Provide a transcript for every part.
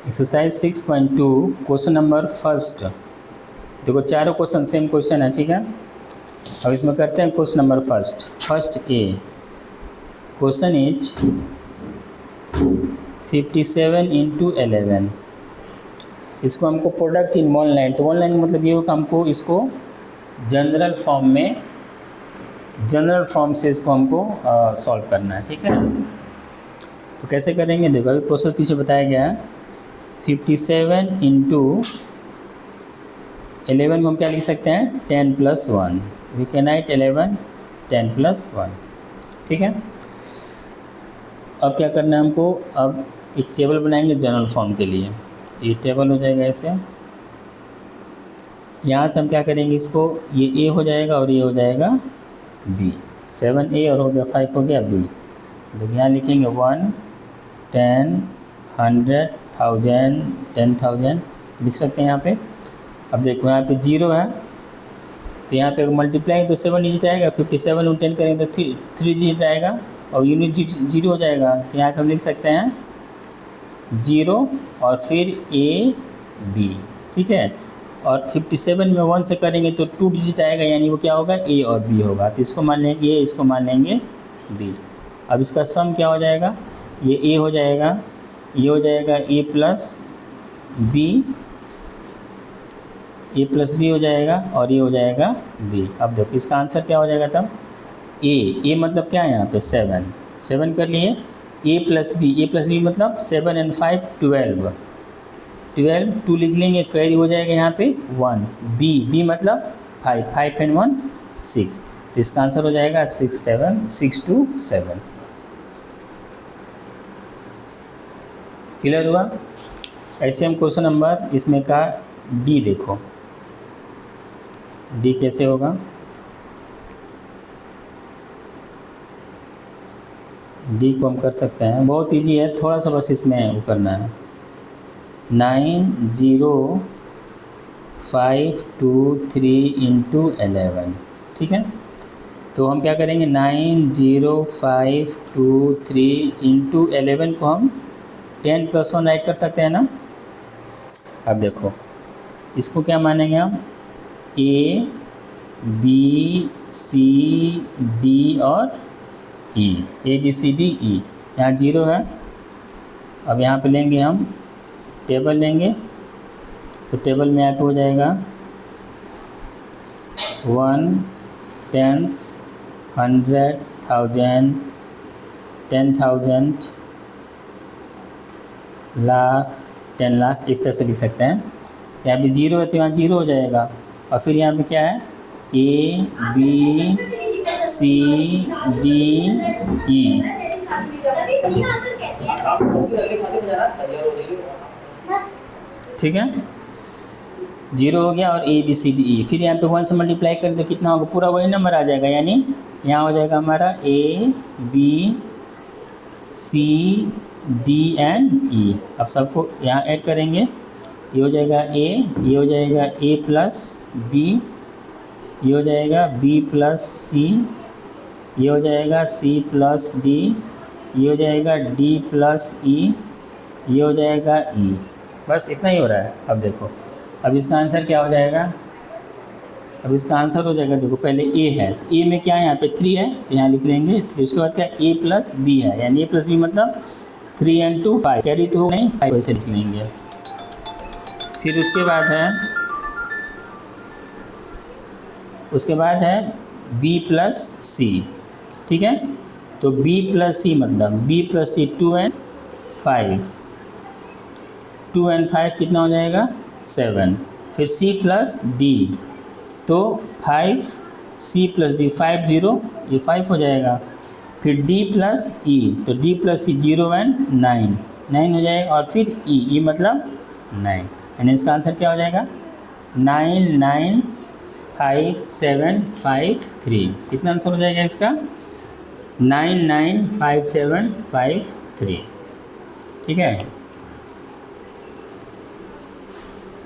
Exercise 6.2 question number first. देखो चारों question same question है, ठीक है। अब इसमें करते हैं question number first A. Question is 57 into 11। इसको हमको प्रोडक्ट इन वन लाइन, तो वन लाइन मतलब ये होगा हमको इसको जनरल फॉर्म से इसको हमको सॉल्व करना है, ठीक है। तो कैसे करेंगे, देखो अभी प्रोसेस पीछे बताया गया है। 57 इंटू 11 को हम क्या लिख सकते हैं, 10 + 1। वी कैन राइट 11 10 + 1, ठीक है। अब क्या करना है हमको, अब एक टेबल बनाएंगे जनरल फॉर्म के लिए। तो ये टेबल हो जाएगा ऐसे। यहाँ से हम क्या करेंगे, इसको ये ए हो जाएगा और ये हो जाएगा बी। 7A और हो गया 5 हो गया बी। तो यहाँ लिखेंगे 1 10 100 1000 10,000 लिख सकते हैं यहाँ पे। अब देखो यहाँ पे 0 है, तो यहाँ पे मल्टीप्लाई तो 7 डिजिट आएगा। 57 और 10 करेंगे तो 3 डिजिट आएगा और यूनिट 0 हो जाएगा। तो यहाँ पे हम लिख सकते हैं 0 और फिर A B, ठीक है। और 57 में 1 से करेंगे तो 2 डिजिट आएगा, यानी वो क्या होगा, A और B होगा। तो इसको मान लेंगे A, इसको मान लेंगे B। अब इसका सम क्या हो जाएगा, ये A हो जाएगा, ये हो जाएगा A + B हो जाएगा और ये हो जाएगा B। अब देखो इसका आंसर क्या हो जाएगा तब, A मतलब क्या है यहाँ पे 7 कर लिए। A + B मतलब 7 और 5 12 2 लिख लेंगे, कैरी हो जाएगा यहाँ पे 1। B मतलब 5 और 1 6। तो इसका आंसर हो जाएगा 627। क्लियर हुआ। ऐसे हम क्वेश्चन नंबर इसमें का डी देखो, डी कैसे होगा। डी को हम कर सकते हैं, बहुत इजी है, थोड़ा सा बस इसमें वो करना है। 90523 इंटू 11, ठीक है। तो हम क्या करेंगे, 90523 इंटू 11 को हम 10 + 1 राइट कर सकते हैं ना। अब देखो इसको क्या मानेंगे हम, A B C D और E, ABCD E। यहाँ 0 है। अब यहाँ पे लेंगे हम टेबल लेंगे, तो टेबल में यहाँ पे हो जाएगा 1 10 100 1000 10,000 लाख 10 लाख, इस तरह से लिख सकते हैं। यहाँ पे 0 है तो यहाँ 0 हो जाएगा। और फिर यहाँ पे क्या है, A B C D E, ठीक है। 0 हो गया और A B C D E। फिर यहाँ पे 1 से मल्टीप्लाई करें तो कितना होगा, पूरा वही नंबर आ जाएगा। यानी यहाँ हो जाएगा हमारा A B C D and E। अब सबको यहाँ ऐड करेंगे, ये हो जाएगा A, ये हो जाएगा A + B, ये हो जाएगा B + C, ये हो जाएगा C + D, ये हो जाएगा D + E, ये हो जाएगा E। बस इतना ही हो रहा है। अब देखो, अब इसका आंसर क्या हो जाएगा, अब इसका आंसर हो जाएगा, देखो पहले A है तो A में क्या है, यहाँ पे 3 है तो यहाँ लिख लेंगे 3। उसके बाद क्या A + B है, यानी A + B मतलब 3 and 2 5, कैरी तो नहीं 5, वैसे लिख लेंगे। फिर उसके बाद है B + C, ठीक है। तो B + C मतलब B + C 2 and 5, 2 and 5 कितना हो जाएगा 7। फिर C + D, तो 5 C + D 5 0, ये 5 हो जाएगा। फिर D + E, तो D + E 0 and 9 हो जाएगा। और फिर E मतलब 9, यानी इसका आंसर क्या हो जाएगा 995,753। कितना आंसर हो जाएगा इसका 995,753, ठीक है।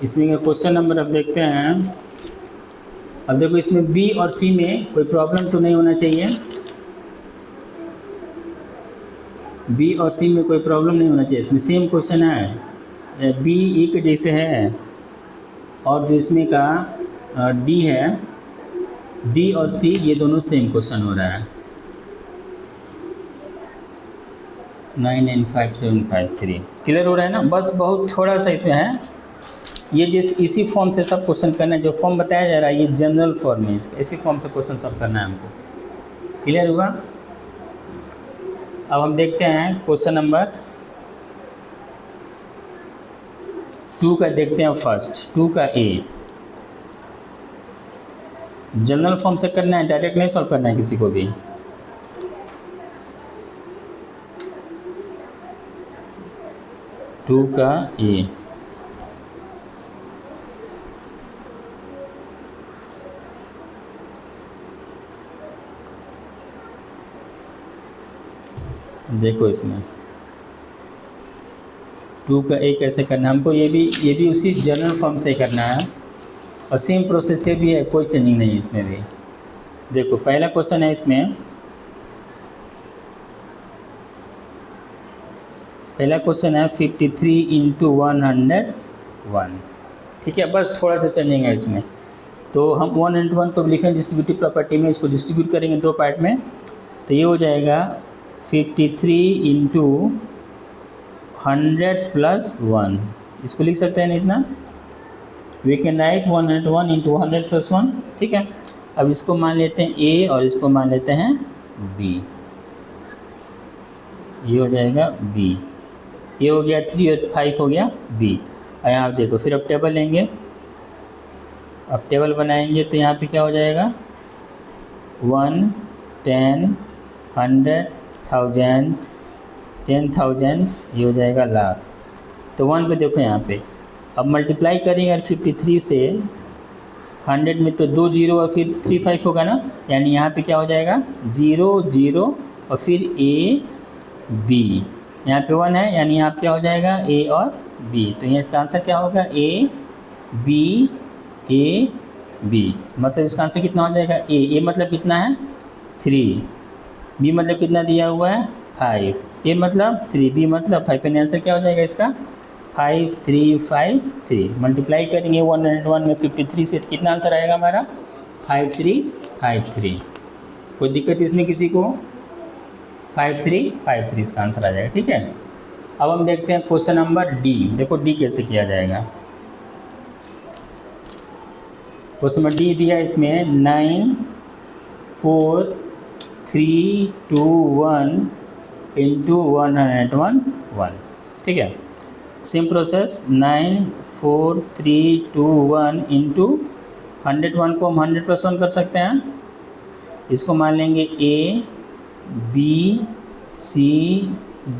इसमें का क्वेश्चन नंबर अब देखते हैं। अब देखो इसमें B और C में कोई प्रॉब्लम तो नहीं होना चाहिए, B और C में कोई प्रॉब्लम नहीं होना चाहिए। इसमें सेम क्वेश्चन है, बी ए के जैसे है, और जो इसमें का डी है, डी और सी ये दोनों सेम क्वेश्चन हो रहा है। 995753 क्लियर हो रहा है ना। बस बहुत थोड़ा सा इसमें है, ये जिस इसी फॉर्म से सब क्वेश्चन करना है, जो फॉर्म बताया जा रहा है ये जनरल फॉर्म है इसका, इसी फॉर्म से क्वेश्चन सब करना है हमको। क्लियर हुआ। अब हम देखते हैं क्वेश्चन नंबर 2 का देखते हैं। फर्स्ट 2 का ए, जनरल फॉर्म से करना है, डायरेक्ट नहीं सॉल्व करना है किसी को भी। टू का ए, देखो इसमें 2 का ए कैसे करना है हमको, ये भी उसी जनरल फॉर्म से ही करना है, और सेम प्रोसेस से भी है, कोई चेंजिंग नहीं है इसमें भी। देखो पहला क्वेश्चन है इसमें, पहला क्वेश्चन है 53 × 101। ठीक है, बस थोड़ा सा चेंजिंग है इसमें। तो हम 101 को लिखेंगे डिस्ट्रीब्यूटिव प्रॉपर्टी में, इसको डिस्ट्रीब्यूट करेंगे 2 पार्ट में। तो ये हो जाएगा 53 × 100 + 1, इसको लिख सकते हैं ना इतना। We can write 101 × 100 + 1। ठीक है, अब इसको मान लेते हैं ए और इसको मान लेते हैं बी। ये हो जाएगा बी, ये हो गया 3 और 5 हो गया बी। और यहाँ आप देखो, फिर अब टेबल लेंगे, अब टेबल बनाएंगे तो यहाँ पे क्या हो जाएगा 1, 10, 100, 1000, 10,000, ये हो जाएगा लाख। तो 1 पे देखो यहाँ पे, अब मल्टीप्लाई करेंगे और 53 से 100 में तो 2 0 और फिर 3 5 होगा ना, यानी यहाँ पे क्या हो जाएगा 0 0 और फिर ए बी, यहाँ पे 1 है, यानी यहाँ पे क्या हो जाएगा ए और बी। तो यहाँ इसका आंसर क्या होगा ए बी, मतलब इसका आंसर कितना हो जाएगा ए मतलब कितना है 3, बी मतलब कितना दिया हुआ है 5, ए मतलब 3, बी मतलब 5, यानी आंसर क्या हो जाएगा इसका 5353। मल्टीप्लाई करेंगे 101 में 53 से, कितना आंसर आएगा हमारा 5353। कोई दिक्कत इसमें किसी को, 5353 इसका आंसर आ जाएगा। ठीक है, अब हम देखते हैं क्वेश्चन नंबर डी। देखो डी कैसे किया जाएगा। क्वेश्चन नंबर डी दिया इसमें 9 4 3 2 1 × 101 1। ठीक है, सेम प्रोसेस 9 4 3 2 1 × 101 को हम 100 + 1 कर सकते हैं। इसको मान लेंगे A B C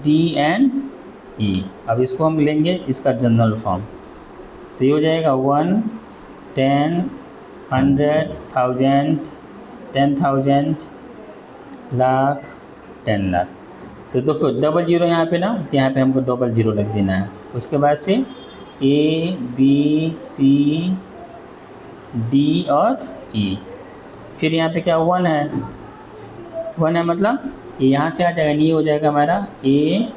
D and E. अब इसको हम लेंगे इसका जनरल फॉर्म, तो ये हो जाएगा 1 10 100 1000 10,000 लाख 10 लाख। तो देखो 00 यहाँ पे ना, तो यहाँ पे हमको 00 लग देना है। उसके बाद से ए बी सी डी और ई, फिर यहाँ पे क्या 1 है, 1 है मतलब ये यहाँ से आ जाएगा, ये हो जाएगा हमारा ए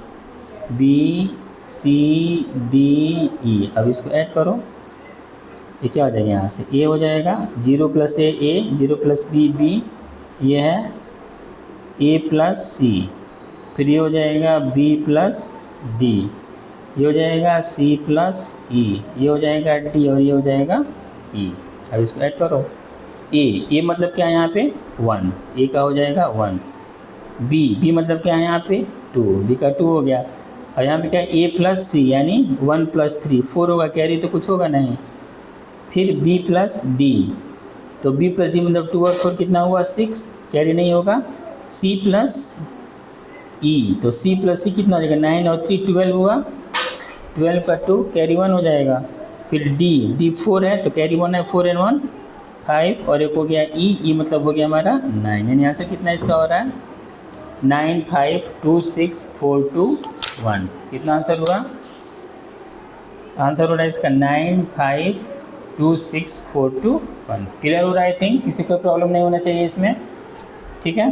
बी सी डी ई। अब इसको ऐड करो, ये क्या हो जाएगा यहाँ से ए हो जाएगा 0 + ए 0 + बी बी, ये है ए + सी, फिर ये हो जाएगा बी + डी, ये हो जाएगा सी + ई, ये हो जाएगा डी और ये हो जाएगा ई। अब इसको ऐड करो, ए मतलब क्या है यहाँ पे 1, ए का हो जाएगा 1, बी मतलब क्या है यहाँ पे 2, बी का 2 हो गया। और यहाँ पे क्या है ए + सी, यानी 1 + 3 4 होगा, कैरी तो कुछ होगा नहीं। फिर बी + डी, तो बी + डी मतलब 2 और 4 कितना हुआ 6, कैरी नहीं होगा। सी + ई, तो सी + सी कितना हो जाएगा 9 और 3 12 हुआ, 12 का 2 कैरी 1 हो जाएगा। फिर डी 4 है तो कैरी 1 है, 4 and 1 5, और एक हो गया ई मतलब हो गया हमारा 9, यानी यहाँ से कितना इसका हो रहा है 9 5 2 6 4 2 1। कितना आंसर हुआ, आंसर हो रहा है इसका 9 5 2 6 4 2 1। क्लियर हो रहा है आई थिंक, किसी को प्रॉब्लम नहीं होना चाहिए इसमें। ठीक है।